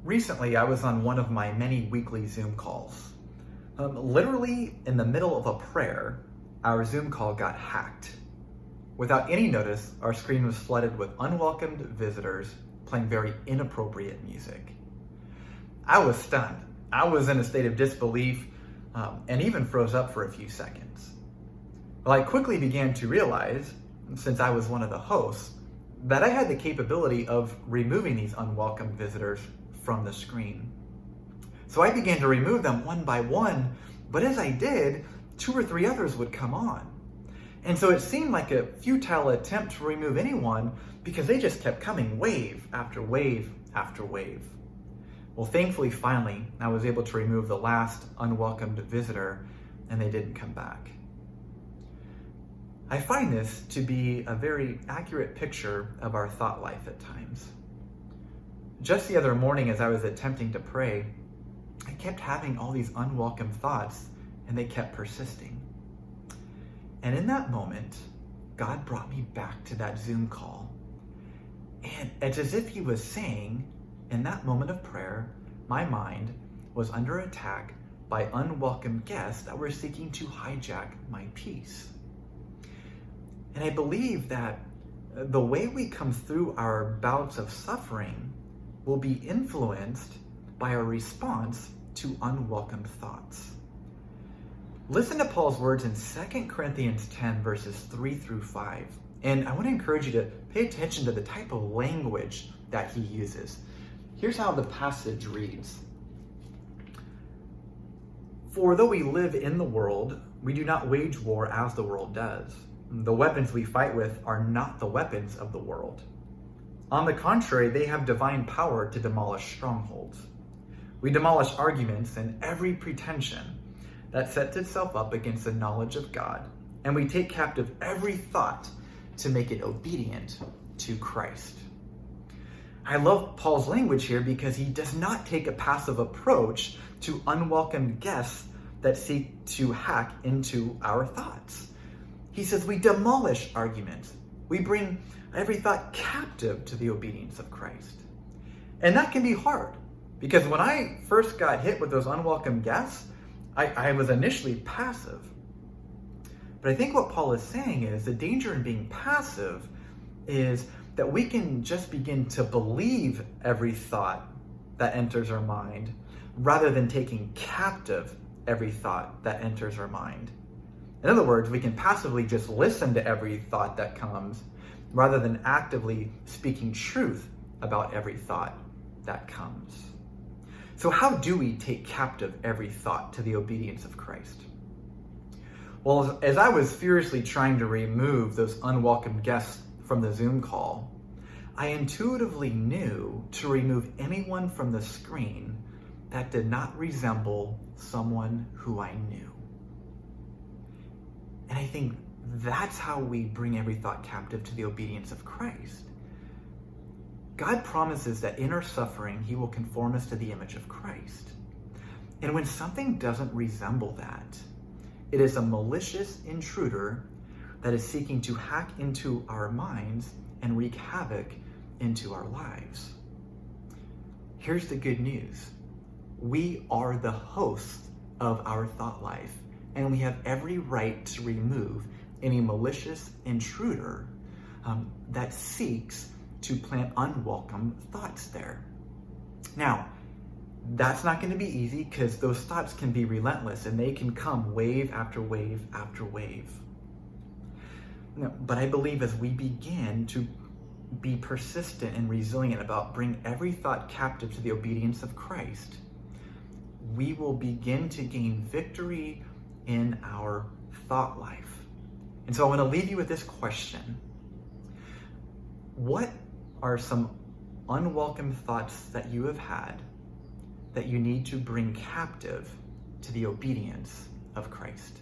Recently, I was on one of my many weekly Zoom calls. Literally in the middle of a prayer, our Zoom call got hacked. Without any notice, our screen was flooded with unwelcomed visitors playing very inappropriate music. I was stunned. I was in a state of disbelief and even froze up for a few seconds. Well, I quickly began to realize, since I was one of the hosts, that I had the capability of removing these unwelcome visitors from the screen. So I began to remove them one by one, but as I did, 2 or 3 others would come on. And so it seemed like a futile attempt to remove anyone because they just kept coming wave after wave after wave. Well, thankfully, finally, I was able to remove the last unwelcomed visitor and they didn't come back. I find this to be a very accurate picture of our thought life at times. Just the other morning as I was attempting to pray, I kept having all these unwelcome thoughts and they kept persisting. And in that moment, God brought me back to that Zoom call. And it's as if he was saying, in that moment of prayer, my mind was under attack by unwelcome guests that were seeking to hijack my peace. And I believe that the way we come through our bouts of suffering will be influenced by our response to unwelcome thoughts. Listen to Paul's words in 2 Corinthians 10, verses 3 through 5. And I want to encourage you to pay attention to the type of language that he uses. Here's how the passage reads. For though we live in the world, we do not wage war as the world does. The weapons we fight with are not the weapons of the world. On the contrary, they have divine power to demolish strongholds. We demolish arguments and every pretension that sets itself up against the knowledge of God, and we take captive every thought to make it obedient to Christ. I love Paul's language here because he does not take a passive approach to unwelcome guests that seek to hack into our thoughts. He says we demolish arguments. We bring every thought captive to the obedience of Christ. And that can be hard because when I first got hit with those unwelcome guests, I was initially passive. But I think what Paul is saying is the danger in being passive is that we can just begin to believe every thought that enters our mind rather than taking captive every thought that enters our mind. In other words, we can passively just listen to every thought that comes rather than actively speaking truth about every thought that comes. So how do we take captive every thought to the obedience of Christ? Well, as I was furiously trying to remove those unwelcome guests from the Zoom call, I intuitively knew to remove anyone from the screen that did not resemble someone who I knew. And I think that's how we bring every thought captive to the obedience of Christ. God promises that in our suffering, he will conform us to the image of Christ. And when something doesn't resemble that, it is a malicious intruder that is seeking to hack into our minds and wreak havoc into our lives. Here's the good news. We are the hosts of our thought life, and we have every right to remove any malicious intruder that seeks to plant unwelcome thoughts there. Now, that's not going to be easy because those thoughts can be relentless and they can come wave after wave after wave. But I believe as we begin to be persistent and resilient about bring every thought captive to the obedience of Christ, we will begin to gain victory in our thought life. And so I want to leave you with this question. What are some unwelcome thoughts that you have had that you need to bring captive to the obedience of Christ?